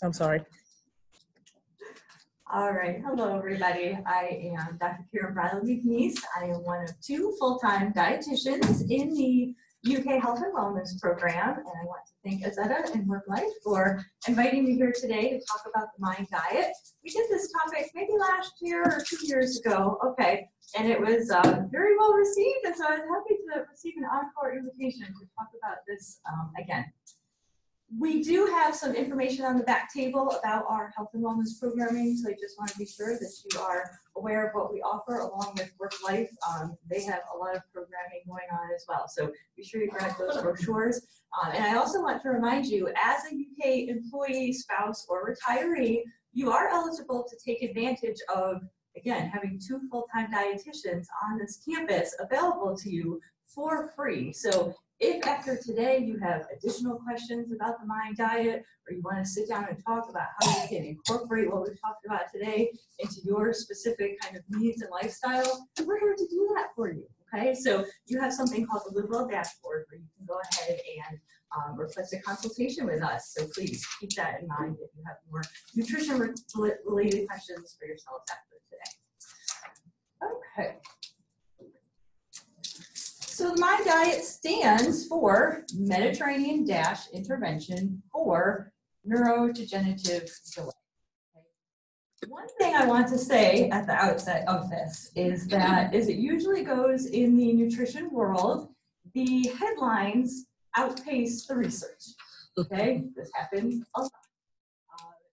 I'm sorry. All right, hello everybody. I am Dr. Bryla McNees. I am one of 2 full-time dietitians in the UK Health and Wellness Program, and I want to thank Azetta and Work Life for inviting me here today to talk about the MIND diet. We did this topic maybe last year or 2 years ago, and it was very well received, and so I was happy to receive an encore invitation to talk about this again. We do have some information on the back table about our health and wellness programming, so I just want to be sure that you are aware of what we offer along with Work Life. They have a lot of programming going on as well, so be sure you grab those brochures. And I also want to remind you, as a UK employee, spouse, or retiree, you are eligible to take advantage of, again, having 2 full-time dietitians on this campus available to you for free. So if after today you have additional questions about the MIND diet, or you want to sit down and talk about how you can incorporate what we've talked about today into your specific kind of needs and lifestyle, we're here to do that for you, okay? So you have something called the Live Well Dashboard where you can go ahead and request a consultation with us. So please keep that in mind if you have more nutrition-related questions for yourselves after today. Okay. So the MIND diet stands for Mediterranean Intervention for Neurodegenerative Delay. Okay. One thing I want to say at the outset of this is that as it usually goes in the nutrition world, the headlines outpace the research. Okay, this happens a lot.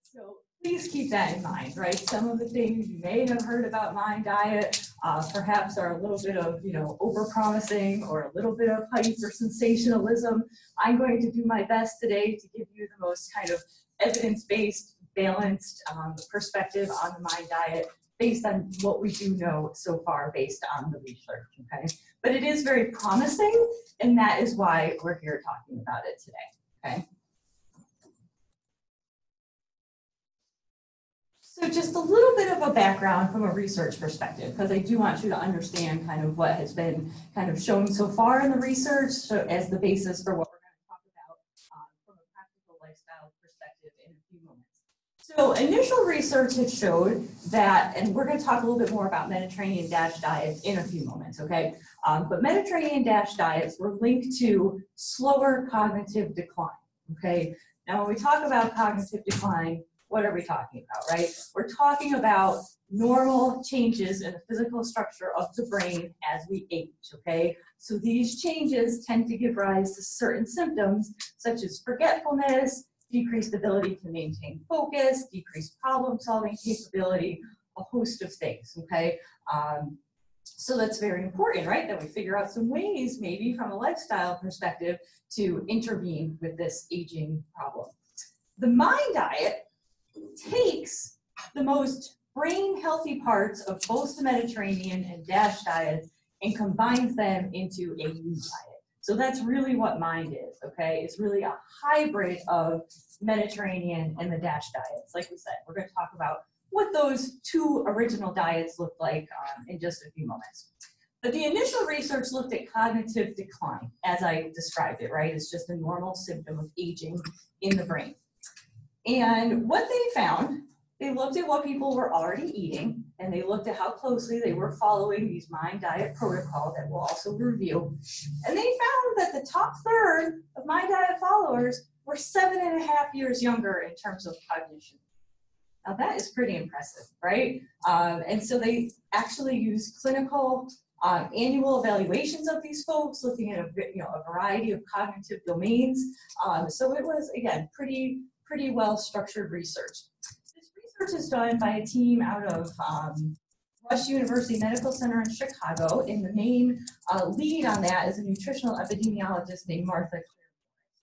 So please keep that in mind, right? Some of the things you may have heard about MIND diet perhaps are a little bit of, over-promising or a little bit of hype or sensationalism. I'm going to do my best today to give you the most kind of evidence-based, balanced perspective on the MIND diet based on what we do know so far based on the research, okay? But it is very promising, and that is why we're here talking about it today, okay? So just a little bit of a background from a research perspective, because I do want you to understand kind of what has been kind of shown so far in the research as the basis for what we're going to talk about from a practical lifestyle perspective in a few moments. So initial research has showed that, and we're going to talk a little bit more about Mediterranean diets in a few moments, okay? But Mediterranean diets were linked to slower cognitive decline, okay? Now when we talk about cognitive decline, what are we talking about, right? We're talking about normal changes in the physical structure of the brain as we age, okay? So these changes tend to give rise to certain symptoms such as forgetfulness, decreased ability to maintain focus, decreased problem-solving capability, a host of things, okay? So that's very important, right? That we figure out some ways, maybe from a lifestyle perspective, to intervene with this aging problem. The MIND diet takes the most brain healthy parts of both the Mediterranean and DASH diets and combines them into a new diet. So that's really what MIND is, okay? It's really a hybrid of Mediterranean and the DASH diets. Like we said, we're going to talk about what those 2 original diets look like in just a few moments. But the initial research looked at cognitive decline, as I described it, right? It's just a normal symptom of aging in the brain. And what they found, they looked at what people were already eating, and they looked at how closely they were following these MIND diet protocol that we'll also review. And they found that the top third of MIND diet followers were 7.5 years younger in terms of cognition. Now that is pretty impressive, right? And so they actually used clinical annual evaluations of these folks, looking at a variety of cognitive domains. So it was, again, pretty well-structured research. This research is done by a team out of Rush University Medical Center in Chicago, and the main lead on that is a nutritional epidemiologist named Martha Claire.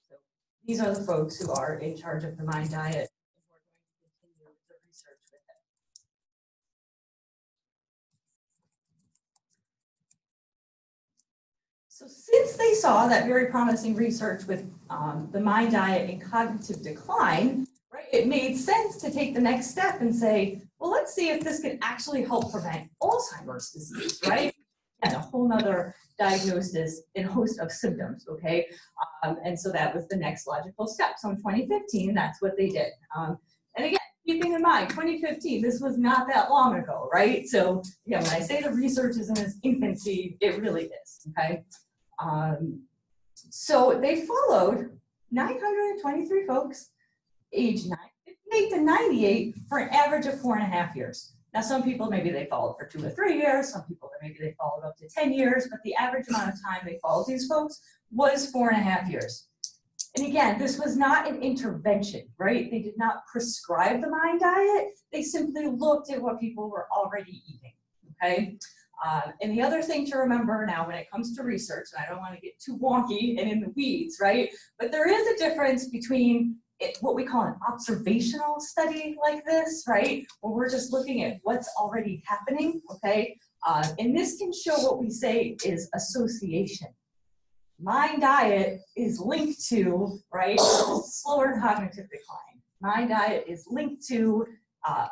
So these are the folks who are in charge of the MIND diet, and we're going to continue the research with it. So since they saw that very promising research with the MIND diet and cognitive decline, right, it made sense to take the next step and say, well, let's see if this can actually help prevent Alzheimer's disease, right? And a whole nother diagnosis and host of symptoms, okay? And so that was the next logical step. So in 2015, that's what they did. And again, keeping in mind, 2015, this was not that long ago, right? So again, when I say the research is in its infancy, it really is, okay? So they followed 923 folks, age 58 to 98, for an average of 4.5 years. Now, some people, maybe they followed for 2 or 3 years. Some people, maybe they followed up to 10 years, but the average amount of time they followed these folks was 4.5 years. And again, this was not an intervention, right? They did not prescribe the MIND diet. They simply looked at what people were already eating, okay? And the other thing to remember now when it comes to research, and I don't want to get too wonky and in the weeds, right? But there is a difference between what we call an observational study like this, right? Where we're just looking at what's already happening, okay? And this can show what we say is association. MIND diet is linked to, right, slower cognitive decline. MIND diet is linked to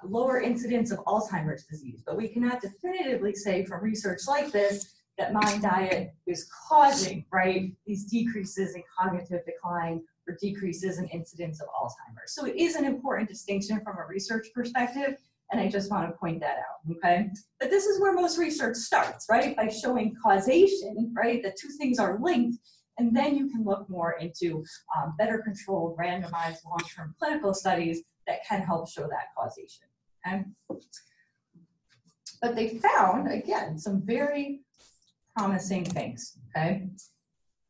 lower incidence of Alzheimer's disease, but we cannot definitively say from research like this that MIND diet is causing, right, these decreases in cognitive decline or decreases in incidence of Alzheimer's. So it is an important distinction from a research perspective, and I just want to point that out, okay? But this is where most research starts, right? By showing causation, right? The two things are linked, and then you can look more into better controlled, randomized, long-term clinical studies that can help show that causation, okay? But they found, again, some very promising things, okay?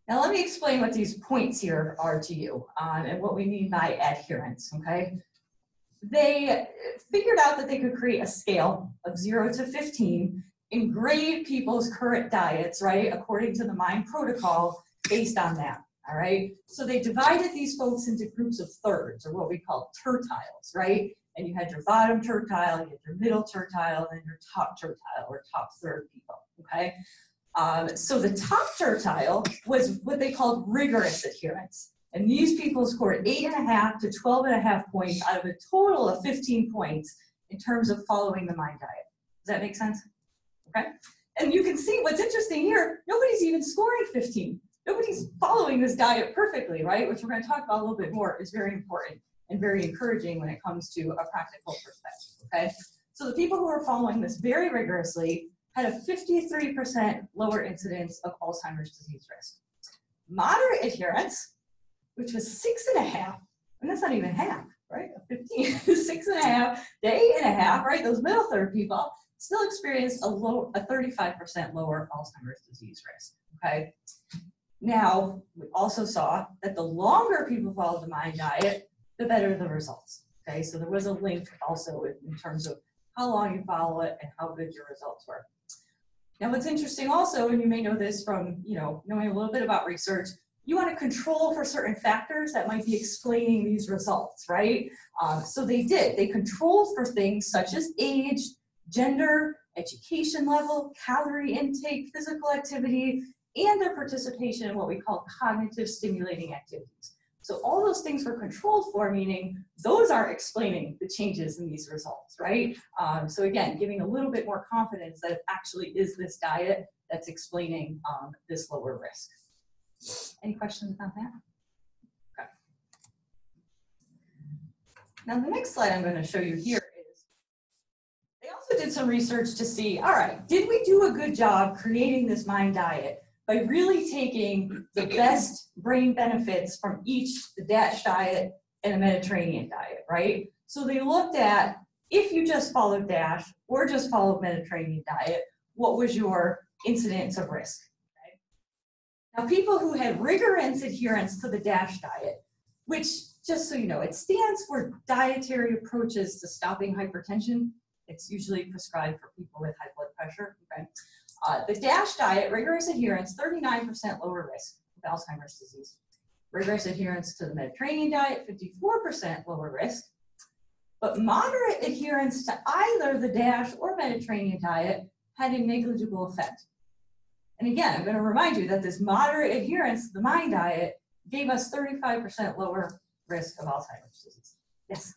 Now let me explain what these points here are to you and what we mean by adherence, okay? They figured out that they could create a scale of 0 to 15 and grade people's current diets, right, according to the MIND protocol based on that, all right? So they divided these folks into groups of thirds, or what we call tertiles, right? And you had your bottom tertile, you had your middle tertile, and your top tertile, or top third people, okay? So the top tertile was what they called rigorous adherence. And these people scored 8.5 to 12.5 points out of a total of 15 points in terms of following the MIND diet. Does that make sense? Okay. And you can see what's interesting here, nobody's even scoring 15. Nobody's following this diet perfectly, right? Which we're going to talk about a little bit more is very important and very encouraging when it comes to a practical perspective, okay? So the people who are following this very rigorously had a 53% lower incidence of Alzheimer's disease risk. Moderate adherence, which was 6.5, and that's not even half, right? 15, 6.5 to 8.5, right? Those middle third people still experienced a 35% lower Alzheimer's disease risk, okay? Now, we also saw that the longer people followed the MIND diet, the better the results, okay? So there was a link also in terms of how long you follow it and how good your results were. Now, what's interesting also, and you may know this from, knowing a little bit about research, you want to control for certain factors that might be explaining these results, right? So they did. They controlled for things such as age, gender, education level, calorie intake, physical activity, and their participation in what we call cognitive stimulating activities. So all those things were controlled for, meaning those are explaining the changes in these results, right? So again, giving a little bit more confidence that it actually is this diet that's explaining this lower risk. Any questions about that? Okay. Now the next slide I'm going to show you here is, they also did some research to see, all right, did we do a good job creating this MIND diet by really taking the best brain benefits from each, the DASH diet and the Mediterranean diet, right? So they looked at, if you just followed DASH or just followed Mediterranean diet, what was your incidence of risk? Now, people who had rigorous adherence to the DASH diet, which, just so you know, it stands for dietary approaches to stopping hypertension. It's usually prescribed for people with high blood pressure, okay? The DASH diet, rigorous adherence, 39% lower risk of Alzheimer's disease. Rigorous adherence to the Mediterranean diet, 54% lower risk. But moderate adherence to either the DASH or Mediterranean diet had a negligible effect. And again, I'm going to remind you that this moderate adherence to the MIND diet gave us 35% lower risk of Alzheimer's disease. Yes?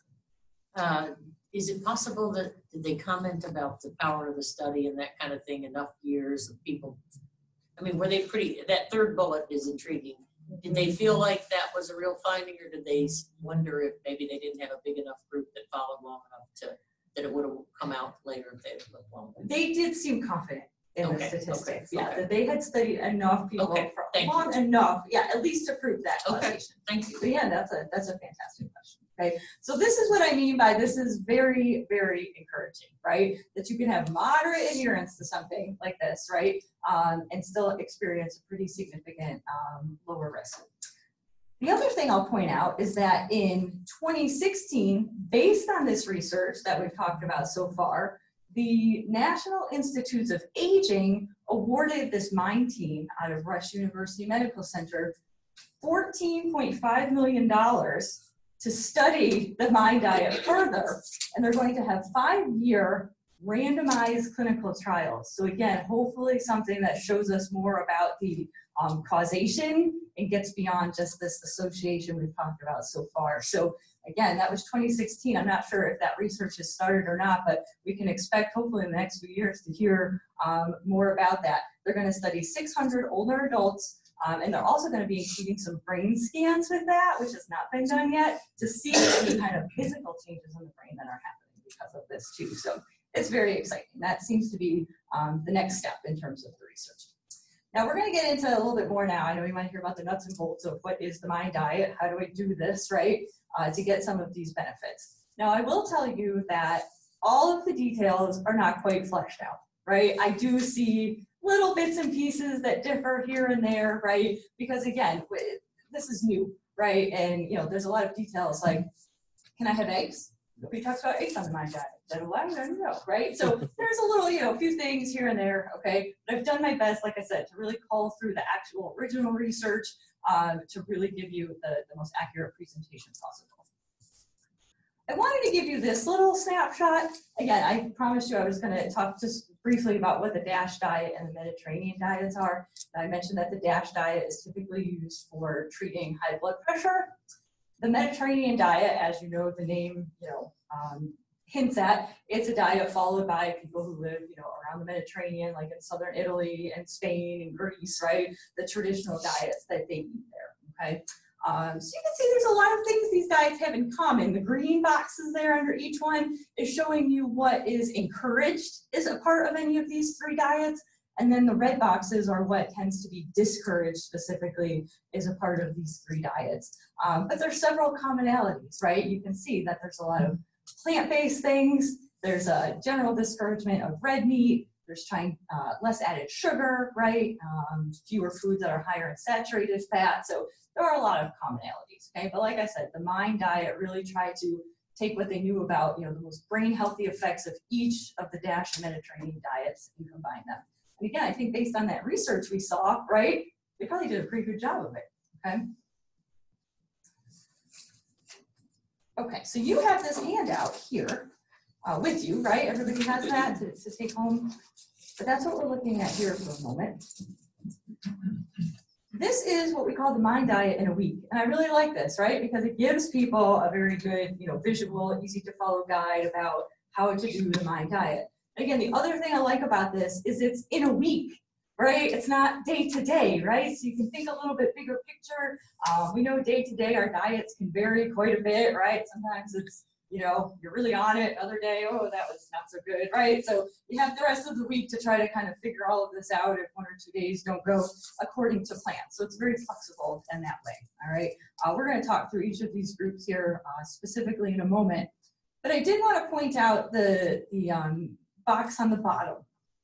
Is it possible that, did they comment about the power of the study and that kind of thing, enough years of people I mean, were they pretty, that third bullet is intriguing. Did they feel like that was a real finding, or did they wonder if maybe they didn't have a big enough group that followed long enough that it would have come out later if they had looked longer? They did seem confident in the statistics. Yeah, okay. that they had studied enough people for long enough, at least to prove that causation. Thank you. So yeah, that's a fantastic question. Okay, so this is what I mean by this is very, very encouraging, right? That you can have moderate adherence to something like this, right? And still experience a pretty significant lower risk. The other thing I'll point out is that in 2016, based on this research that we've talked about so far, the National Institutes of Aging awarded this MIND team out of Rush University Medical Center $14.5 million to study the MIND diet further, and they're going to have 5-year randomized clinical trials. So again, hopefully something that shows us more about the causation and gets beyond just this association we've talked about so far. So again, that was 2016. I'm not sure if that research has started or not, but we can expect hopefully in the next few years to hear more about that. They're going to study 600 older adults, and they're also going to be including some brain scans with that, which has not been done yet, to see any kind of physical changes in the brain that are happening because of this too. So it's very exciting. That seems to be the next step in terms of the research. Now we're going to get into a little bit more now. I know you might hear about the nuts and bolts of what is the MIND diet, how do I do this, right, to get some of these benefits. Now I will tell you that all of the details are not quite fleshed out, right? I do see little bits and pieces that differ here and there, right? Because again, this is new, right? And there's a lot of details like, can I have eggs? Nobody talks about eggs on the MIND diet. Then I don't know, right? So there's a little, a few things here and there, okay? But I've done my best, like I said, to really cull through the actual original research to really give you the most accurate presentation possible. I wanted to give you this little snapshot. Again, I promised you I was going to talk just briefly about what the DASH diet and the Mediterranean diets are. I mentioned that the DASH diet is typically used for treating high blood pressure. The Mediterranean diet, as you know, the name hints at, it's a diet followed by people who live around the Mediterranean, like in southern Italy and Spain and Greece, right? The traditional diets that they eat there, okay? So you can see there's a lot of things these diets have in common. The green boxes there under each one is showing you what is encouraged as a part of any of these 3 diets. And then the red boxes are what tends to be discouraged specifically as a part of these 3 diets. But there's several commonalities, right? You can see that there's a lot of plant-based things. There's a general discouragement of red meat. There's trying less added sugar, right? Fewer foods that are higher in saturated fat. So there are a lot of commonalities, okay? But like I said, the MIND diet really tried to take what they knew about, the most brain healthy effects of each of the DASH and Mediterranean diets and combine them. And again, I think based on that research we saw, right, they probably did a pretty good job of it, okay? Okay, so you have this handout here with you, right? Everybody has that to take home. But that's what we're looking at here for a moment. This is what we call the MIND diet in a week. And I really like this, right? Because it gives people a very good, visual, easy to follow guide about how to do the MIND diet. And again, the other thing I like about this is it's in a week, right? It's not day to day, right? So you can think a little bit bigger picture. We know day to day our diets can vary quite a bit, right? Sometimes it's, you're really on it. Other day, oh, that was not so good, right? So you have the rest of the week to try to kind of figure all of this out if 1 or 2 days don't go according to plan. So it's very flexible in that way, all right? We're going to talk through each of these groups here specifically in a moment. But I did want to point out the box on the bottom.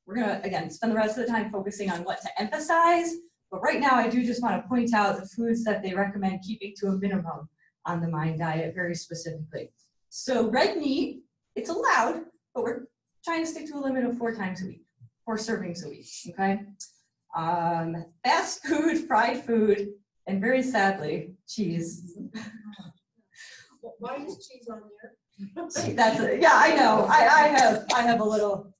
We're going to, again, spend the rest of the time focusing on what to emphasize. But right now, I do just want to point out the foods that they recommend keeping to a minimum on the MIND diet very specifically. So red meat, it's allowed, but we're trying to stick to a limit of 4 times a week, 4 servings a week, okay? Fast food, fried food, and very sadly, cheese. Why is cheese on there? Yeah, I know. I have a little,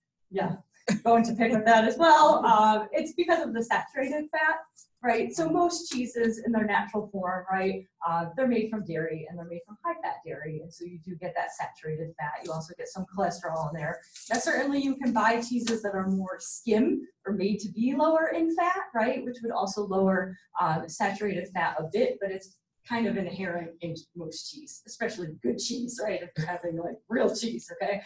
going to pick with that as well. It's because of the saturated fat, right? So most cheeses in their natural form, right, they're made from dairy and they're made from high-fat dairy. And so you do get that saturated fat. You also get some cholesterol in there. Now, certainly you can buy cheeses that are more skim or made to be lower in fat, right, which would also lower saturated fat a bit, but it's kind of inherent in most cheese, especially good cheese, right? If you're having like real cheese, okay?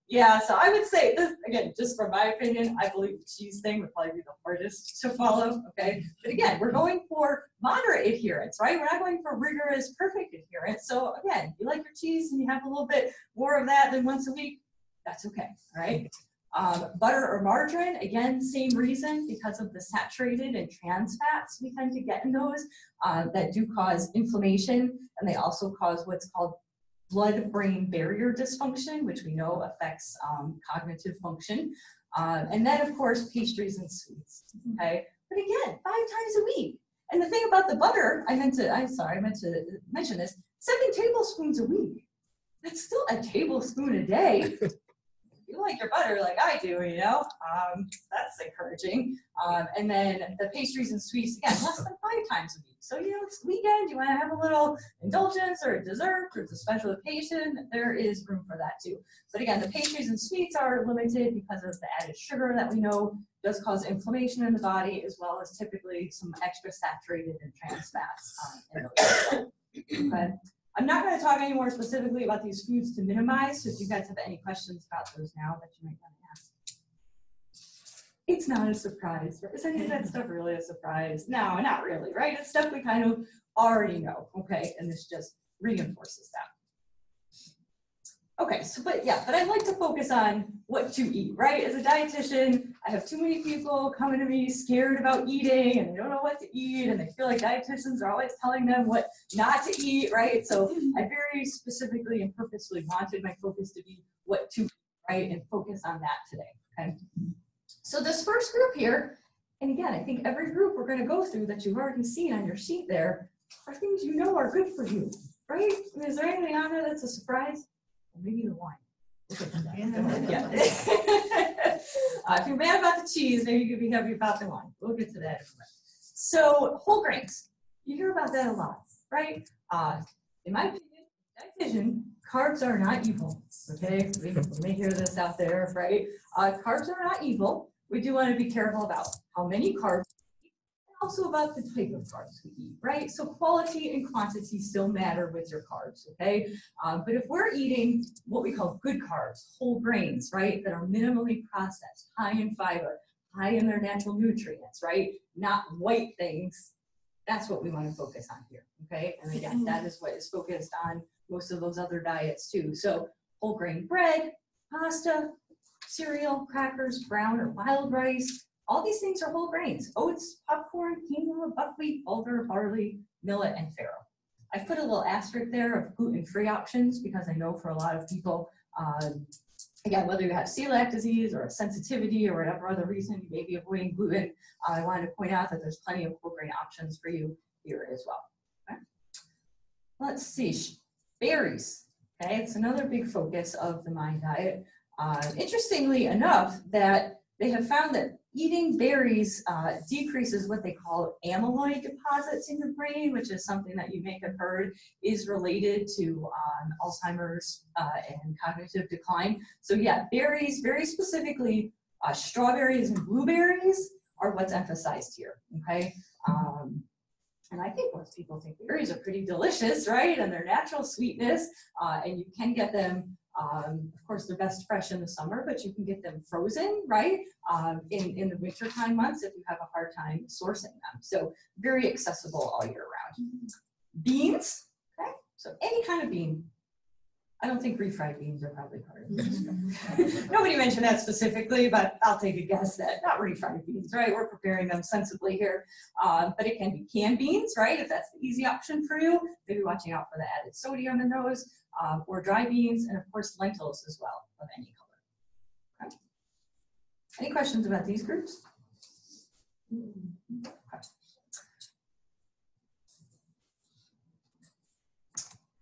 Yeah, so I would say this, again, just from my opinion, I believe the cheese thing would probably be the hardest to follow, okay? But again, we're going for moderate adherence, right? We're not going for rigorous, perfect adherence. So again, you like your cheese and you have a little bit more of that than once a week, that's okay, all right? Butter or margarine, again, same reason, because of the saturated and trans fats we tend to get in those that do cause inflammation, and they also cause what's called blood-brain barrier dysfunction, which we know affects cognitive function. And then, of course, pastries and sweets, okay? But again, 5 times a week. And the thing about the butter, I meant to mention this, 7 tablespoons a week. That's still a tablespoon a day. You like your butter like I do, you know, that's encouraging. And then the pastries and sweets, again, less than 5 times a week. So, you know, it's weekend, you want to have a little indulgence or a dessert or it's a special occasion, there is room for that too. But again, the pastries and sweets are limited because of the added sugar that we know does cause inflammation in the body, as well as typically some extra saturated and trans fats in those. Okay. I'm not going to talk any more specifically about these foods to minimize, so if you guys have any questions about those now that you might want to ask. It's not a surprise. Is any of that stuff really a surprise? No, not really, right? It's stuff we kind of already know, okay? And this just reinforces that. Okay, so but I'd like to focus on what to eat, right? As a dietitian, I have too many people coming to me scared about eating and they don't know what to eat and they feel like dietitians are always telling them what not to eat, right? So I very specifically and purposely wanted my focus to be what to eat, right? And focus on that today, okay? So this first group here, and again, I think every group we're gonna go through that you've already seen on your sheet there are things you know are good for you, right? I mean, is there anything on there that's a surprise? Maybe the wine. Yeah. If you're mad about the cheese, maybe you could be happy about the wine. We'll get to that in a minute. So whole grains, you hear about that a lot, right? In my opinion, dietitian, carbs are not evil. Okay, we may hear this out there, right? Carbs are not evil. We do want to be careful about how many carbs. Also about the type of carbs we eat, right? So quality and quantity still matter with your carbs, okay? But if we're eating what we call good carbs, whole grains, right, that are minimally processed, high in fiber, high in their natural nutrients, right? Not white things, that's what we want to focus on here, okay? And again, that is what is focused on most of those other diets too. So whole grain bread, pasta, cereal, crackers, brown or wild rice, all these things are whole grains: oats, popcorn, quinoa, buckwheat, bulgur, barley, millet, and farro. I put a little asterisk there of gluten-free options because I know for a lot of people, again, whether you have celiac disease or a sensitivity or whatever other reason you may be avoiding gluten, I wanted to point out that there's plenty of whole grain options for you here as well. Okay. Let's see, berries. Okay, it's another big focus of the MIND diet. Interestingly enough, that they have found that eating berries decreases what they call amyloid deposits in your brain, which is something that you may have heard is related to Alzheimer's and cognitive decline. So yeah, berries, very specifically, strawberries and blueberries are what's emphasized here, okay? And I think most people think berries are pretty delicious, right? And their natural sweetness, and you can get them, of course, they're best fresh in the summer, but you can get them frozen, right? In the wintertime months if you have a hard time sourcing them. So very accessible all year round. Beans, okay? So any kind of bean. I don't think refried beans are probably part of this. Nobody mentioned that specifically, but I'll take a guess that not refried beans, right? We're preparing them sensibly here. But it can be canned beans, right? If that's the easy option for you, maybe watching out for the added sodium in those, or dry beans, and of course lentils as well of any color. Okay. Any questions about these groups? Okay.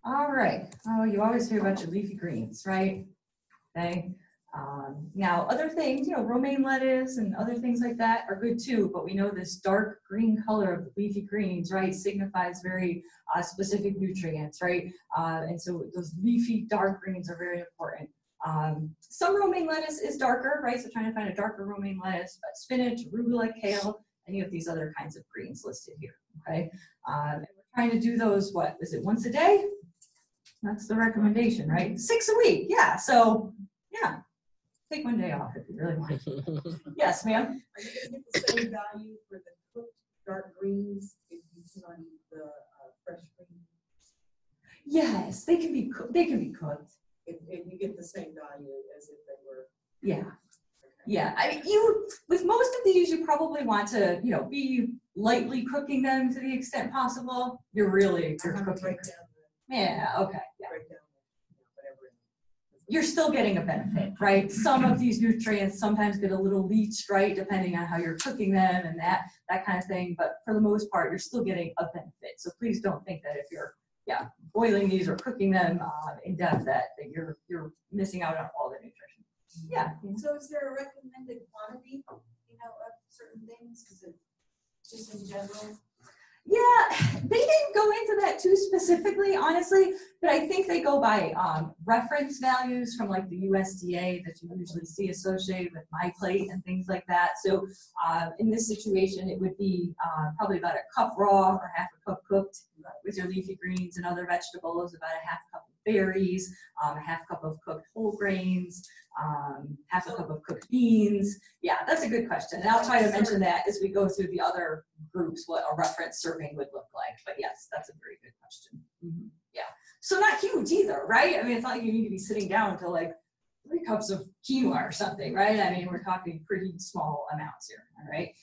All right. Oh, you always hear about your leafy greens, right? Okay. Now, other things, you know, romaine lettuce and other things like that are good too, but we know this dark green color of the leafy greens, right, signifies very specific nutrients, right? And so those leafy dark greens are very important. Some romaine lettuce is darker, right? So trying to find a darker romaine lettuce, but spinach, arugula, kale, any of these other kinds of greens listed here, okay? And we're trying to do those, what, is it once a day? That's the recommendation, right? 6 a week, yeah, so, yeah. Take one day off if you really want. Yes, ma'am? Are you gonna get the same value for the cooked dark greens if you put on the fresh greens? Yes, they can be cooked. They can be cooked. If you get the same value as if they were. Yeah. Yeah, I mean, you, with most of these, you probably want to, you know, be lightly cooking them to the extent possible. You're cooking. Yeah, okay. Yeah. You're still getting a benefit, right? Some of these nutrients sometimes get a little leached, right, depending on how you're cooking them and that kind of thing. But for the most part, you're still getting a benefit. So please don't think that if you're, boiling these or cooking them in depth that you're missing out on all the nutrition. Yeah. So is there a recommended quantity, of certain things? Is it just in general? Yeah, they didn't go into that too specifically, honestly, but I think they go by reference values from like the USDA that you usually see associated with MyPlate and things like that. So in this situation, it would be probably about a cup raw or half a cup cooked with your leafy greens and other vegetables, about a half cup of berries, a half cup of cooked whole grains, half a cup of cooked beans. Yeah, that's a good question. And I'll try to mention that as we go through the other groups, what a reference serving would look like. But yes, that's a very good question. Mm-hmm. Yeah. So not huge either, right? I mean, it's not like you need to be sitting down to like 3 cups of quinoa or something, right? I mean, we're talking pretty small amounts here, all right?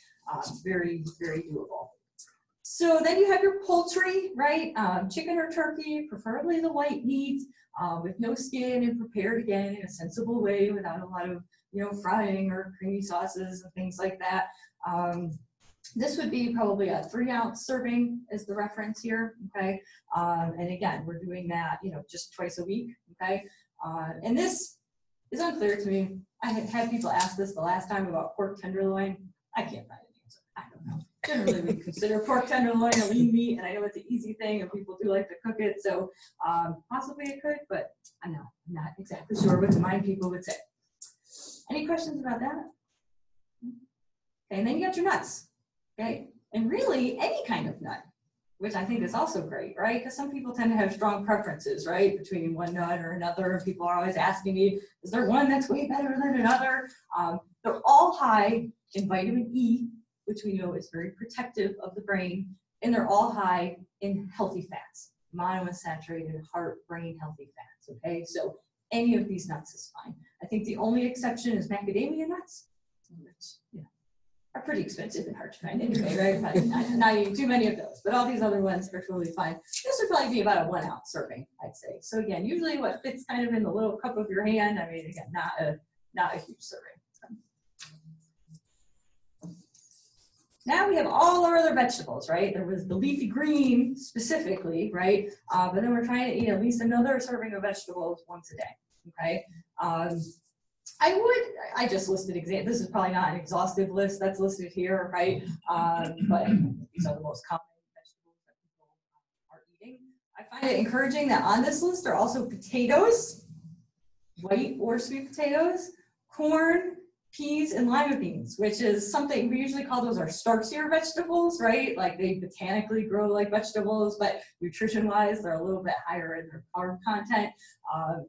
Very, very doable. So then you have your poultry, right? Chicken or turkey, preferably the white meat, with no skin and prepared again in a sensible way without a lot of, frying or creamy sauces and things like that. This would be probably a 3-ounce serving is the reference here, okay? And again, we're doing that, just twice a week, okay? And this is unclear to me. I had people ask this the last time about pork tenderloin. I can't find an answer. I don't know. Generally, we consider pork tenderloin a lean meat, and I know it's an easy thing, and people do like to cook it, so possibly it could, but I'm not exactly sure what the mind people would say. Any questions about that? Okay, and then you got your nuts, okay? And really, any kind of nut, which I think is also great, right? Because some people tend to have strong preferences, right, between one nut or another, and people are always asking me, is there one that's way better than another? They're all high in vitamin E, which we know is very protective of the brain, and they're all high in healthy fats, monounsaturated heart, brain healthy fats, okay? So any of these nuts is fine. I think the only exception is macadamia nuts, which are pretty expensive and hard to find anyway, right? Probably not eating too many of those, but all these other ones are totally fine. This would probably be about a 1-ounce serving, I'd say. So again, usually what fits kind of in the little cup of your hand. I mean, again, not a huge serving. Now we have all our other vegetables, right? There was the leafy green specifically, right? But then we're trying to eat at least another serving of vegetables once a day, okay? I just listed examples. This is probably not an exhaustive list that's listed here, right? But these are the most common vegetables that people are eating. I find it encouraging that on this list are also potatoes, white or sweet potatoes, corn, peas, and lima beans, which is something we usually call those our starchier vegetables, right? Like they botanically grow like vegetables, but nutrition-wise, they're a little bit higher in their carb content.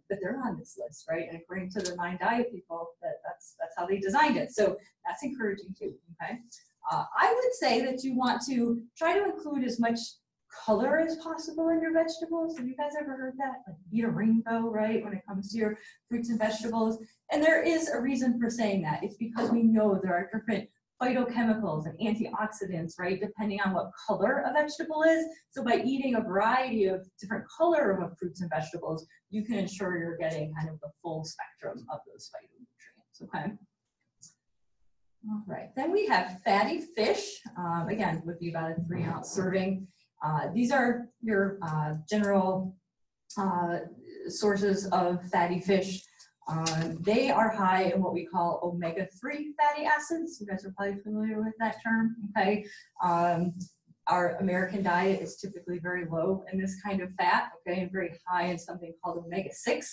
But they're on this list, right? And according to the Mind Diet people, that's how they designed it. So that's encouraging too, okay? I would say that you want to try to include as much color as possible in your vegetables. Have you guys ever heard that? Like eat a rainbow, right? When it comes to your fruits and vegetables. And there is a reason for saying that. It's because we know there are different phytochemicals and antioxidants, right? Depending on what color a vegetable is. So by eating a variety of different color of fruits and vegetables, you can ensure you're getting kind of the full spectrum of those phytonutrients, okay? All right, then we have fatty fish. Again, would be about a 3-ounce serving. These are your general sources of fatty fish. They are high in what we call omega-3 fatty acids. You guys are probably familiar with that term, okay? Our American diet is typically very low in this kind of fat, okay, and very high in something called omega-6.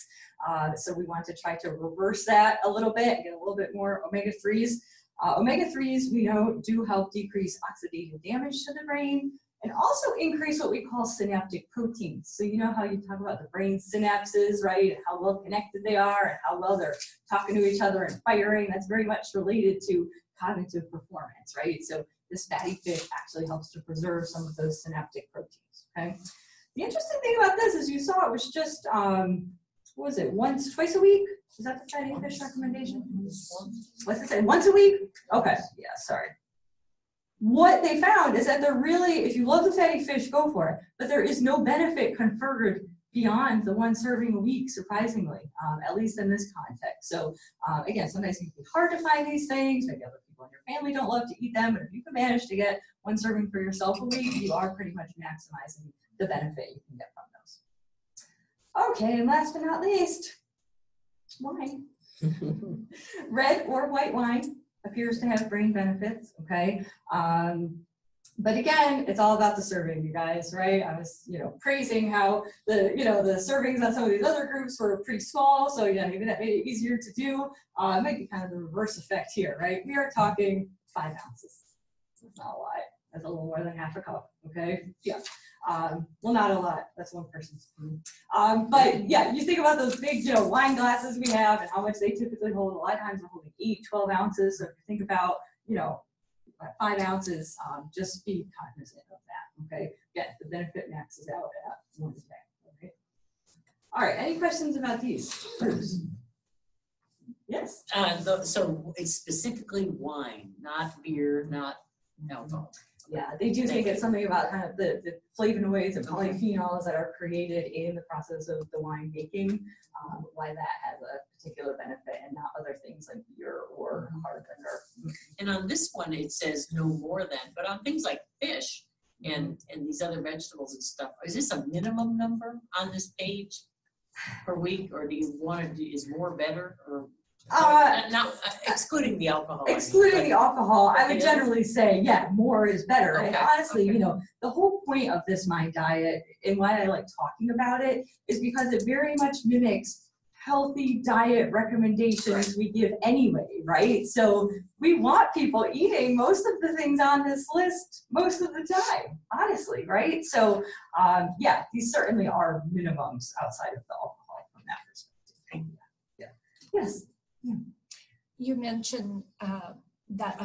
So we want to try to reverse that a little bit, get a little bit more omega-3s. Omega-3s, we know, do help decrease oxidative damage to the brain and also increase what we call synaptic proteins. So you know how you talk about the brain synapses, right, and how well connected they are and how well they're talking to each other and firing. That's very much related to cognitive performance, right? So this fatty fish actually helps to preserve some of those synaptic proteins, okay? The interesting thing about this is you saw it was just, what was it, twice a week? Is that the fatty fish recommendation? What's it say, once a week? Okay, yeah, sorry. What they found is that they're really, if you love the fatty fish, go for it, but there is no benefit conferred beyond the one serving a week, surprisingly, at least in this context. So again, sometimes it can be hard to find these things, maybe other people in your family don't love to eat them, but if you can manage to get one serving for yourself a week, you are pretty much maximizing the benefit you can get from those. Okay, and last but not least, wine. Red or white wine appears to have brain benefits, okay? But again, it's all about the serving, you guys, right? I was, praising how the servings on some of these other groups were pretty small, so yeah, maybe that made it easier to do. It might be kind of the reverse effect here, right? We are talking 5 ounces. That's not a lot. That's a little more than half a cup, okay? Yeah. Well, not a lot. That's one person's spoon. But yeah, you think about those big, wine glasses we have and how much they typically hold. A lot of times they're holding 8, 12 ounces. So if you think about, 5 ounces, just be cognizant of that, okay? Yeah, the benefit maxes out at 1 day, okay? All right, any questions about these groups? Yes? So it's specifically wine, not beer, not alcohol. Yeah, they do think it's something about kind of the flavonoids and polyphenols that are created in the process of the wine making, why that has a particular benefit and not other things like beer or hard liquor. And on this one, it says no more than, but on things like fish and these other vegetables and stuff, is this a minimum number on this page per week, or do you want to is more better, or? Now, excluding the alcohol. Excluding the alcohol, I would generally say, yeah, more is better. Okay. And honestly, the whole point of this Mind Diet and why I like talking about it is because it very much mimics healthy diet recommendations we give anyway, right? So we want people eating most of the things on this list most of the time, honestly, right? So yeah, these certainly are minimums outside of the alcohol from that perspective. Yeah. Yes. You mentioned that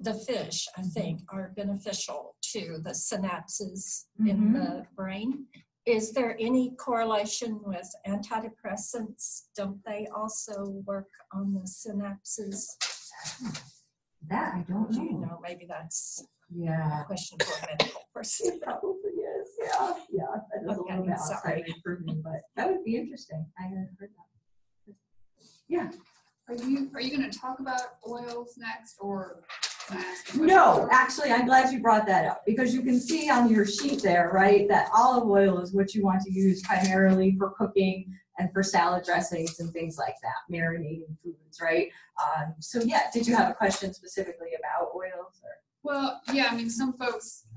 the fish, I think, are beneficial to the synapses in the brain. Is there any correlation with antidepressants? Don't they also work on the synapses? That I don't know. Do you know? Maybe that's a question for a medical person. It probably is. Yeah. That is a little bit outside for me, but that would be interesting. I hadn't heard that. Yeah. Are you going to talk about oils next, or can I ask a question? No, actually, I'm glad you brought that up because you can see on your sheet there, right, that olive oil is what you want to use primarily for cooking and for salad dressings and things like that, marinating foods, right? So yeah, did you have a question specifically about oils? Or? Well, yeah, I mean, some folks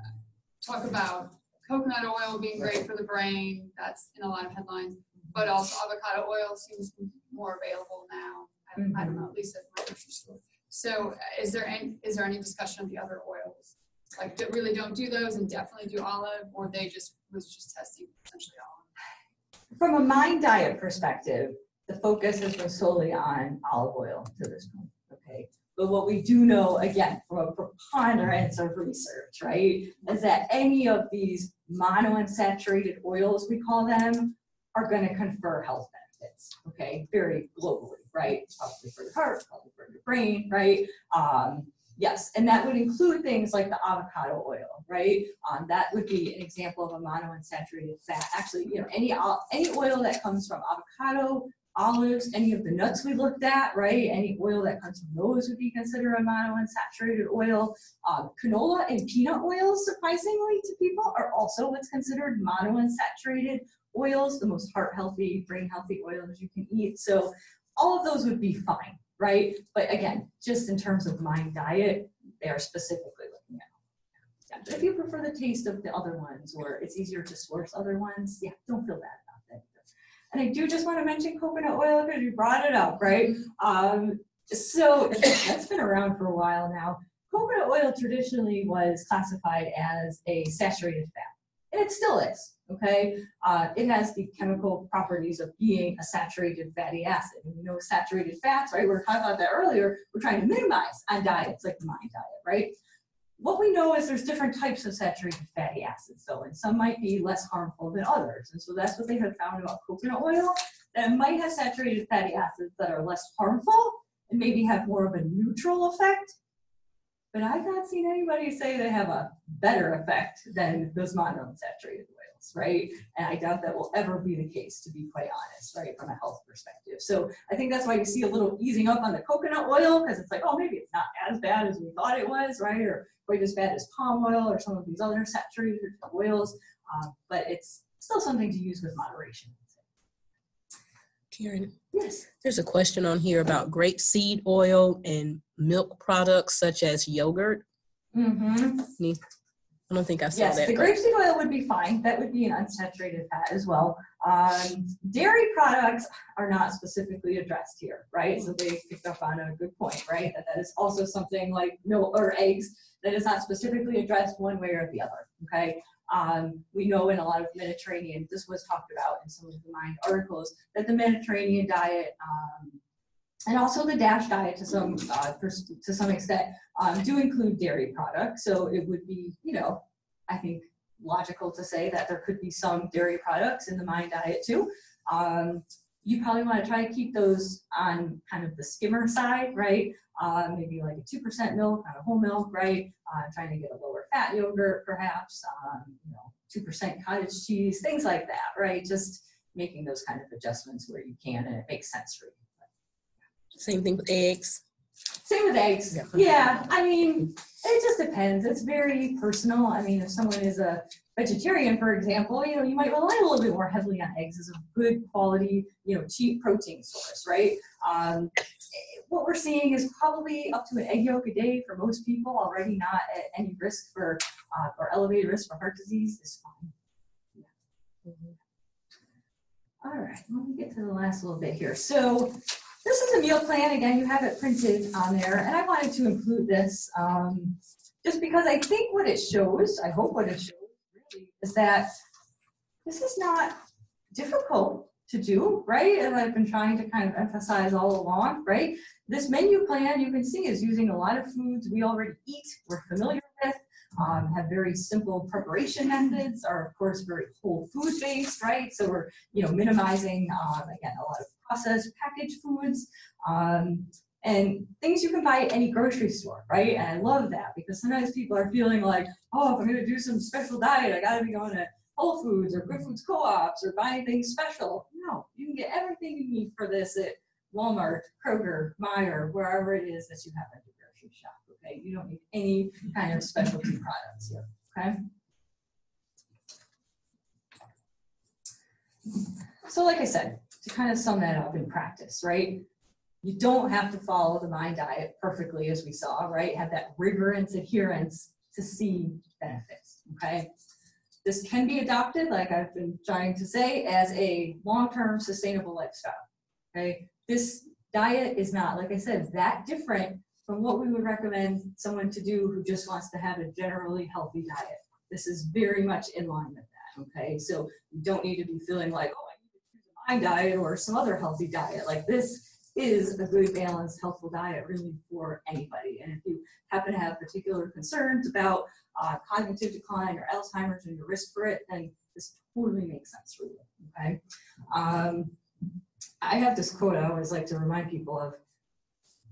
talk about coconut oil being great for the brain. That's in a lot of headlines, but also avocado oil seems more available now. I don't know, at least at my grocery store. So is there any discussion of the other oils? Like that really don't do those and definitely do olive, or they was just testing essentially olive? From a Mind Diet perspective, the focus has been solely on olive oil to this point, okay? But what we do know, again, from a preponderance of research, right, is that any of these monounsaturated oils, we call them, are going to confer health benefits, okay, very globally, right? Probably for the heart, probably for your brain, right? Yes, and that would include things like the avocado oil, right? That would be an example of a monounsaturated fat. Actually, any oil that comes from avocado, olives, any of the nuts we looked at, right? Any oil that comes from those would be considered a monounsaturated oil. Canola and peanut oils, surprisingly to people, are also what's considered monounsaturated oils, the most heart healthy, brain healthy oils you can eat. So all of those would be fine, right? But again, just in terms of mind diet, they are specifically looking at. Yeah, but if you prefer the taste of the other ones, or it's easier to source other ones, yeah, don't feel bad about that. And I do just want to mention coconut oil because you brought it up, right? So that's been around for a while now. Coconut oil traditionally was classified as a saturated fat, and it still is, okay? It has the chemical properties of being a saturated fatty acid. And we know saturated fats, right? We were talking about that earlier. We're trying to minimize on diets like the mind diet, right? What we know is there's different types of saturated fatty acids, though, and some might be less harmful than others. And so that's what they have found about coconut oil, that it might have saturated fatty acids that are less harmful and maybe have more of a neutral effect. But I've not seen anybody say they have a better effect than those monounsaturated oils, right? And I doubt that will ever be the case, to be quite honest, right, from a health perspective. So I think that's why you see a little easing up on the coconut oil, because it's like, oh, maybe it's not as bad as we thought it was, right? Or quite as bad as palm oil or some of these other saturated oils, but it's still something to use with moderation. Karen, Yes. there's a question on here about grapeseed oil and milk products such as yogurt. Mm-hmm. I don't think I saw Yes, that. the grapeseed oil would be fine. That would be an unsaturated fat as well. Dairy products are not specifically addressed here, right? So they picked up on a good point, right? That is also something like milk or eggs that is not specifically addressed one way or the other, okay? We know in a lot of Mediterranean, this was talked about in some of the Mind articles, that the Mediterranean diet and also the DASH diet to some extent do include dairy products. So it would be, you know, I think logical to say that there could be some dairy products in the Mind diet too. You probably want to try to keep those on kind of the skimmer side, right? Maybe like a 2% milk on a whole milk, right? Trying to get a lower fat yogurt, perhaps, 2% cottage cheese, things like that, right? Just making those kind of adjustments where you can, and it makes sense for you. Same thing with eggs. Same with eggs. Yeah, I mean, it just depends. It's very personal. I mean, if someone is a vegetarian, for example, you know, you might rely a little bit more heavily on eggs as a good quality, you know, cheap protein source, right? What we're seeing is probably up to an egg yolk a day for most people, already not at any risk for, or elevated risk for heart disease is fine. Yeah. All right, let me get to the last little bit here. So this is a meal plan. Again, you have it printed on there, and I wanted to include this just because I think what it shows, I hope what it shows really, is that this is not difficult to do, right? And I've been trying to kind of emphasize all along, right? This menu plan, you can see, is using a lot of foods we already eat, we're familiar with, have very simple preparation methods, are of course very whole food based, right? So we're, you know, minimizing, again, a lot of processed packaged foods, and things you can buy at any grocery store, right? And I love that because sometimes people are feeling like, oh, if I'm gonna do some special diet, I gotta be going to Whole Foods or Good Foods Co-ops or buying things special. No, you can get everything you need for this at Walmart, Kroger, Meijer, wherever it is that you happen to grocery shop, okay? You don't need any kind of specialty products here, okay? So like I said, to kind of sum that up in practice, right? You don't have to follow the Mind diet perfectly, as we saw, right? Have that rigorous adherence to see benefits, okay? This can be adopted, like I've been trying to say, as a long-term sustainable lifestyle, okay? This diet is not, like I said, that different from what we would recommend someone to do who just wants to have a generally healthy diet. This is very much in line with that, okay? So you don't need to be feeling like, oh, I need to choose a Mind diet or some other healthy diet. Like this is a good, balanced, healthful diet really for anybody. And if you happen to have particular concerns about cognitive decline or Alzheimer's and your risk for it, then this totally makes sense for you, okay? I have this quote I always like to remind people of,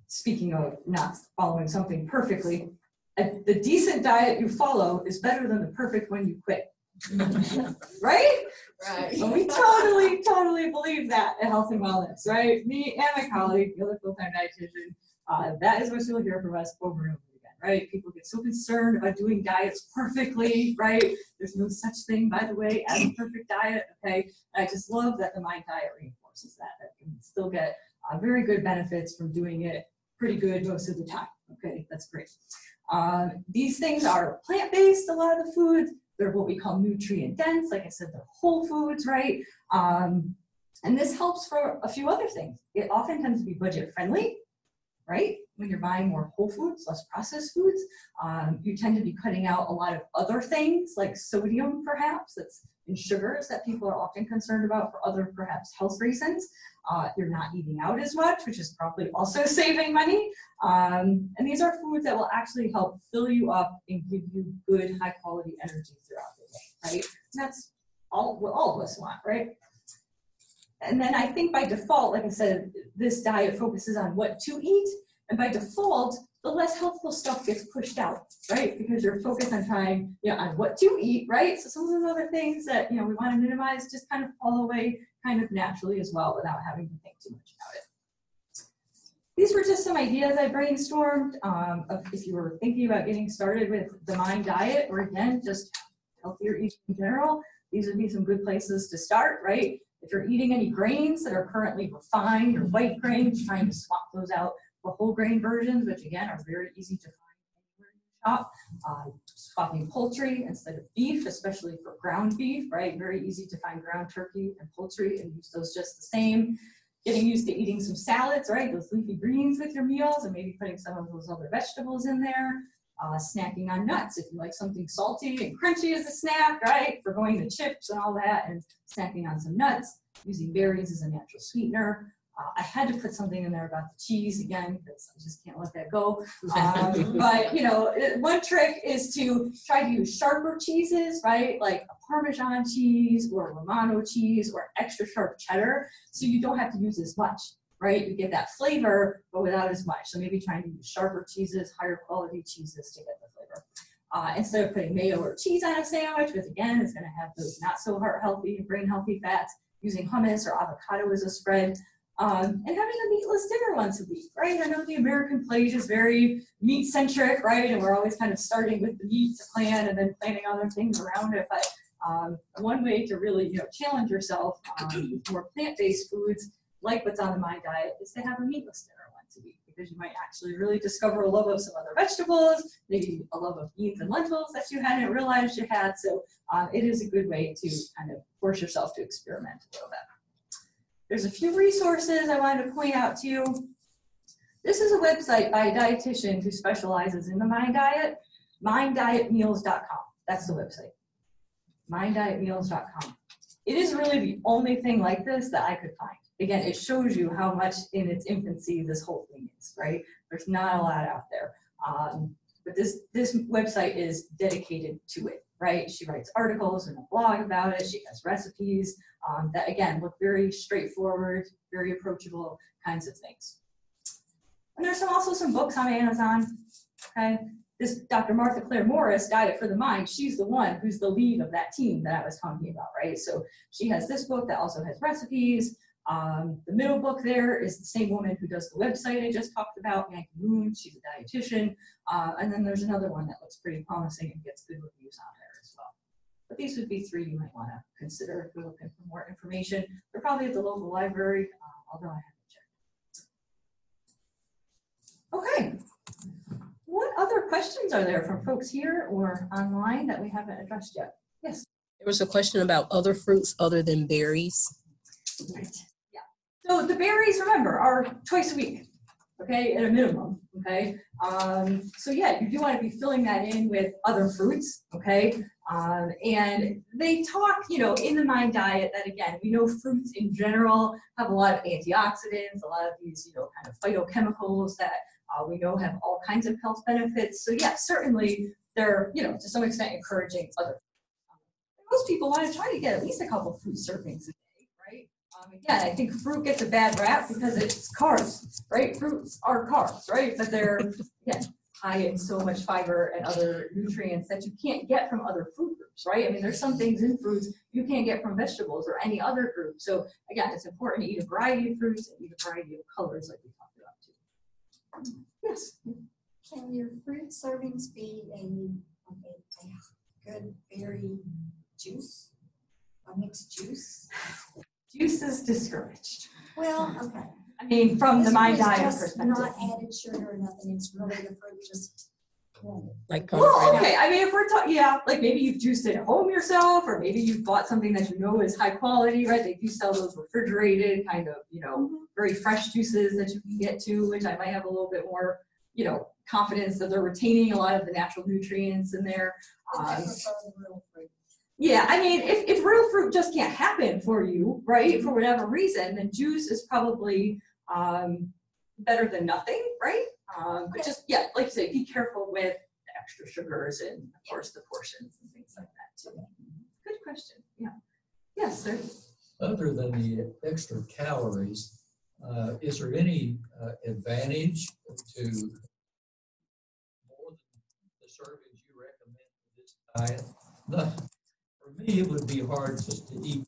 speaking of not following something perfectly, the decent diet you follow is better than the perfect one you quit. Right? Right. And we totally believe that at Health and Wellness, right? Me and my colleague, the other full-time dietitian, that is what you'll hear from us over and over again, right? People get so concerned about doing diets perfectly, right? There's no such thing, by the way, as a perfect diet, okay? And I just love that the Mind diet reinforces that you can still get Very good benefits from doing it pretty good most of the time. Okay, that's great. These things are plant-based, a lot of the foods. They're what we call nutrient dense. Like I said, they're whole foods, right? And this helps for a few other things. It often tends to be budget friendly, right? When you're buying more whole foods, less processed foods, you tend to be cutting out a lot of other things like sodium, perhaps, that's in sugars that people are often concerned about for other perhaps health reasons. You're not eating out as much, which is probably also saving money. And these are foods that will actually help fill you up and give you good, high quality energy throughout the day, right? And that's all what all of us want, right? And then I think by default, like I said, this diet focuses on what to eat. And by default, the less healthful stuff gets pushed out, right? Because you're focused on trying, on what to eat, right? So some of those other things that, we want to minimize just kind of fall away kind of naturally as well without having to think too much about it. These were just some ideas I brainstormed of if you were thinking about getting started with the MIND diet, or again, just healthier eating in general. These would be some good places to start, right? If you're eating any grains that are currently refined or white grains, trying to swap those out for whole grain versions, which again are very easy to find anywhere in the shop. Swapping poultry instead of beef, especially for ground beef, right? Very easy to find ground turkey and poultry and use those just the same. Getting used to eating some salads, right? Those leafy greens with your meals, and maybe putting some of those other vegetables in there. Snacking on nuts, if you like something salty and crunchy as a snack, right? Forgoing the chips and all that, and snacking on some nuts. Using berries as a natural sweetener. I had to put something in there about the cheese again, because I just can't let that go. But one trick is to try to use sharper cheeses, right? Like a Parmesan cheese or a Romano cheese or extra sharp cheddar, so you don't have to use as much, right? You get that flavor, but without as much. So maybe trying to use sharper cheeses, higher quality cheeses to get the flavor. Instead of putting mayo or cheese on a sandwich, which again is going to have those not so heart healthy, brain healthy fats, using hummus or avocado as a spread. And having a meatless dinner once a week, right? I know the American plate is very meat-centric, right? And we're always kind of starting with the meat to plan and then planning other things around it. But one way to really, challenge yourself with more plant-based foods, like what's on the MIND diet, is to have a meatless dinner once a week, because you might actually really discover a love of some other vegetables, maybe a love of beans and lentils that you hadn't realized you had. So it is a good way to kind of force yourself to experiment a little bit. There's a few resources I wanted to point out to you. This is a website by a dietitian who specializes in the MIND diet, minddietmeals.com. That's the website, minddietmeals.com. It is really the only thing like this that I could find. Again, it shows you how much in its infancy this whole thing is, right? There's not a lot out there. But this website is dedicated to it, right? She writes articles and a blog about it. She has recipes that, again, look very straightforward, very approachable kinds of things. And there's also some books on Amazon, okay? This Dr. Martha Claire Morris, Diet for the Mind, she's the one who's the lead of that team that I was talking about, right? So she has this book that also has recipes. The middle book there is the same woman who does the website I just talked about, Maggie Moon. She's a dietitian. And then there's another one that looks pretty promising and gets good reviews on there as well. But these would be three you might want to consider if you're looking for more information. They're probably at the local library, although I haven't checked. Okay. What other questions are there from folks here or online that we haven't addressed yet? Yes. There was a question about other fruits other than berries. Right. Yeah. So the berries, remember, are twice a week, okay, at a minimum, okay? So yeah, you do want to be filling that in with other fruits, okay? And they talk, in the MIND diet that, again, we know fruits in general have a lot of antioxidants, a lot of these, kind of phytochemicals that we know have all kinds of health benefits. So yeah, certainly they're, to some extent encouraging other. Most people want to try to get at least a couple fruit servings a day, right? Again, I think fruit gets a bad rap because it's carbs, right? Fruits are carbs, right? But they're, again, high in so much fiber and other nutrients that you can't get from other food groups, right? I mean, there's some things in fruits you can't get from vegetables or any other group. So again, it's important to eat a variety of fruits and eat a variety of colors like we talked about too. Yes? Can your fruit servings be a good berry juice, a mixed juice? Juice is discouraged. Well, okay. I mean, from the This mind one is diet just perspective. not added sugar or nothing, it's really the fruit just. Like Well, pomegranate. okay, I mean, if we're talking, yeah, like maybe you've juiced it at home yourself, or maybe you've bought something that you know is high quality, right? They do sell those refrigerated kind of, very fresh juices that you can get to, which I might have a little bit more, confidence that they're retaining a lot of the natural nutrients in there. I prefer the real fruit. Yeah, I mean, if real fruit just can't happen for you, right, for whatever reason, then juice is probably better than nothing, right? But just, yeah, like you say, be careful with the extra sugars and, of course, the portions and things like that, too. Good question, yeah. Yes, sir. Other than the extra calories, is there any advantage to more than the servings you recommend for this diet? No, for me, it would be hard just to eat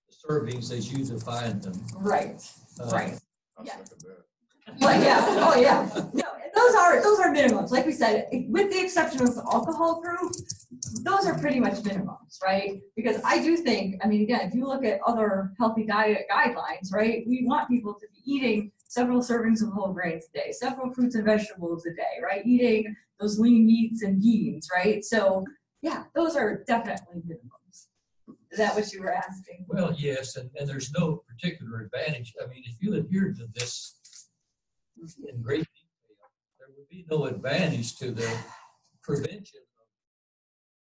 the servings as you define them. Right, right. I'll Yeah. second that. But yeah, oh yeah. No, those are minimums. Like we said, with the exception of the alcohol group, those are pretty much minimums, right? Because I do think, I mean, again, if you look at other healthy diet guidelines, right, we want people to be eating several servings of whole grains a day, several fruits and vegetables a day, right? Eating those lean meats and beans, right? So yeah, those are definitely minimums. Is that what you were asking? Well, yes, and there's no particular advantage. I mean, if you adhere to this in great detail, there would be no advantage to the prevention.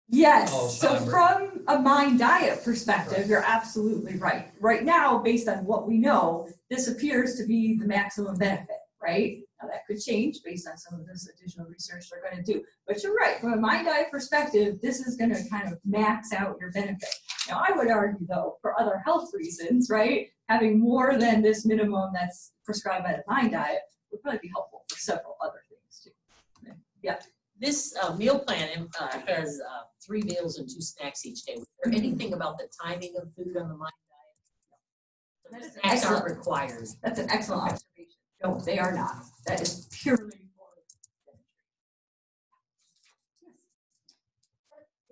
Yes, so Alzheimer. from a mind diet perspective, Right. you're absolutely right. Right now, based on what we know, this appears to be the maximum benefit, right? Now that could change based on some of this additional research they're going to do. But you're right, from a mind diet perspective, this is going to kind of max out your benefit. Now, I would argue, though, for other health reasons, right, having more than this minimum that's prescribed by the mind diet would probably be helpful for several other things, too. Yeah. This meal plan has 3 meals and 2 snacks each day. Is there anything about the timing of food on the mind diet? That is Snacks aren't excellent. required. That's an excellent observation. No, they are not. That is purely for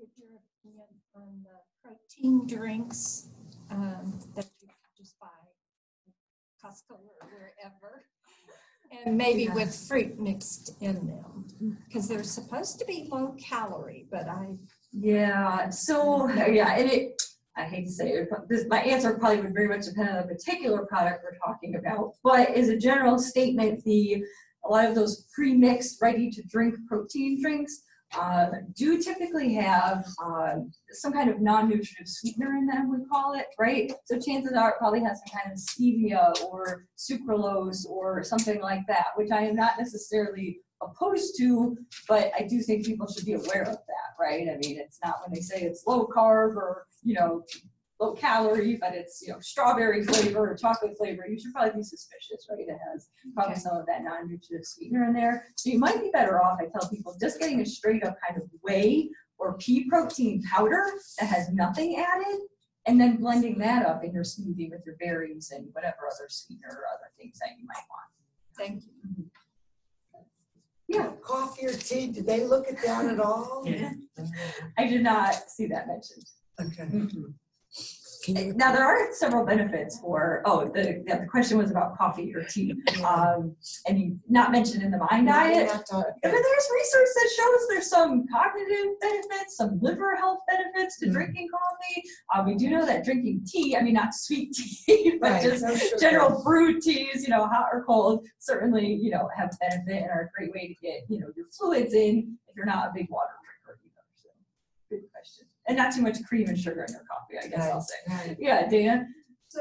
Is your opinion on the protein drinks that you just buy at Costco or wherever? And maybe Yeah. with fruit mixed in them, because they're supposed to be low calorie, but Yeah, so, yeah, and I hate to say it, my answer probably would very much depend on the particular product we're talking about, but as a general statement, a lot of those pre-mixed, ready-to-drink protein drinks do typically have some kind of non-nutritive sweetener in them, we call it, right? So chances are it probably has some kind of stevia or sucralose or something like that, which I am not necessarily opposed to, but I do think people should be aware of that, right? I mean, it's not when they say it's low carb or, low calorie, but it's, strawberry flavor or chocolate flavor, you should probably be suspicious, right? It has probably some of that non-nutritive sweetener in there. So you might be better off, I tell people, just getting a straight up kind of whey or pea protein powder that has nothing added, and then blending that up in your smoothie with your berries and whatever other sweetener or other things that you might want. thank you. Yeah, Coffee or tea, did they look at that at all? I did not see that mentioned. Okay. Can you Now, there are several benefits for, the question was about coffee or tea, and you not mentioned in the mind diet. But there's research that shows there's some cognitive benefits, some liver health benefits to drinking coffee. We do know that drinking tea, I mean, not sweet tea, but Right, just no sugar. general brewed teas, hot or cold, certainly, have benefit and are a great way to get, your fluids in if you're not a big water drinker either. So, good question. And not too much cream and sugar in your coffee, I guess I'll say. Right. Yeah, Dana? So,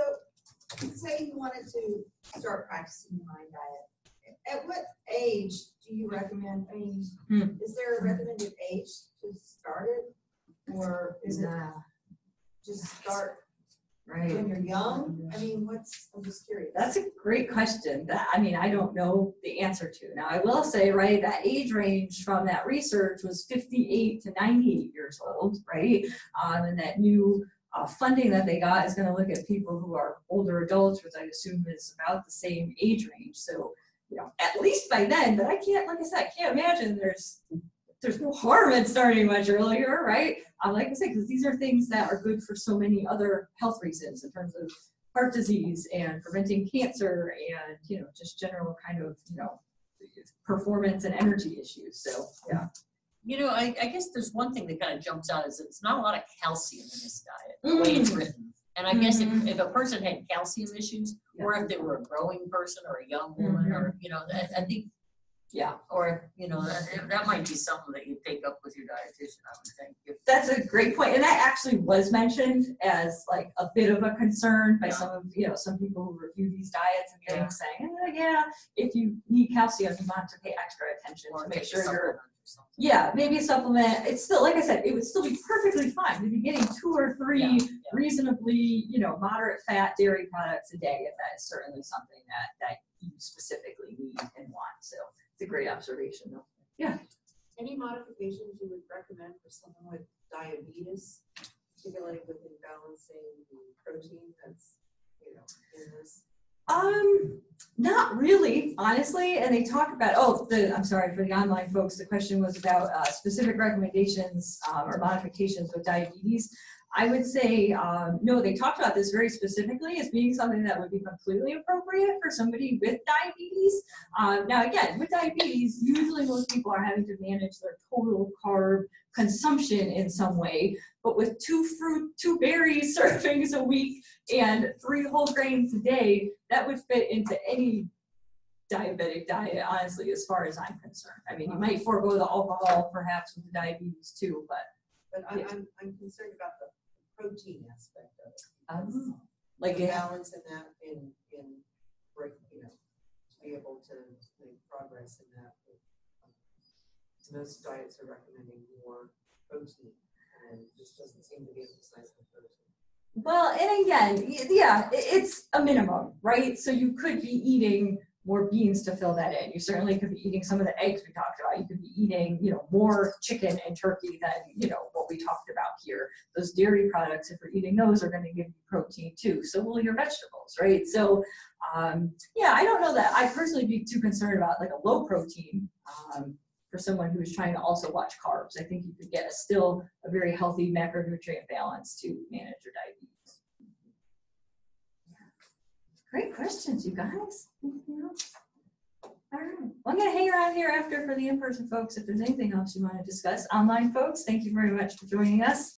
say you wanted to start practicing the mind diet. At what age do you recommend, is there a recommended age to start it? Or is it just start when you're young? I'm just curious. That's a great question. I don't know the answer to. Now, I will say, right, that age range from that research was 58 to 98 years old, right? And that new funding that they got is going to look at people who are older adults, which I assume is about the same age range. So, at least by then, but I can't imagine there's no harm in starting much earlier, right? Like I said, because these are things that are good for so many other health reasons in terms of heart disease and preventing cancer and, just general kind of, performance and energy issues. So, yeah. I guess there's one thing that kind of jumps out is it's not a lot of calcium in this diet, the way it's written. And I guess if a person had calcium issues, or if they were a growing person or a young woman, or, I think, or, that might be something that you take up with your dietitian, I would think. That's a great point. And that actually was mentioned as like a bit of a concern by some of, some people who review these diets and things saying, if you need calcium, you want to pay extra attention to make sure you're, maybe a supplement. It's still, like I said, it would still be perfectly fine. You'd be getting 2 or 3 reasonably, moderate fat dairy products a day if that is certainly something that you specifically need and want. So it's a great observation though. Yeah. Any modifications you would recommend for someone with diabetes, particularly with imbalancing the protein that's, in this? Not really, honestly. And they talk about, I'm sorry, for the online folks, the question was about specific recommendations or modifications with diabetes. I would say, no, they talked about this very specifically as being something that would be completely appropriate for somebody with diabetes. Now, again, with diabetes, usually most people are having to manage their total carb consumption in some way, but with 2 berry servings a week and 3 whole grains a day, that would fit into any diabetic diet, honestly, as far as I'm concerned. I mean, you might forego the alcohol perhaps with the diabetes too, but I'm concerned about the protein aspect of it. Like the balance in that, in break, to be able to make progress in that. Most diets are recommending more protein, and this doesn't seem to be emphasizing protein. Well, and again, it's a minimum, right? So you could be eating more beans to fill that in. You certainly could be eating some of the eggs we talked about. You could be eating, more chicken and turkey than, what we talked about here. Those dairy products, if you're eating those, are going to give you protein too. So will your vegetables, right? So, I don't know that I'd personally be too concerned about like a low protein for someone who's trying to also watch carbs. I think you could get still a very healthy macronutrient balance to manage your diabetes. Great questions, you guys. Anything else? All right. Well, I'm going to hang around here after for the in-person folks if there's anything else you want to discuss. Online folks, thank you very much for joining us.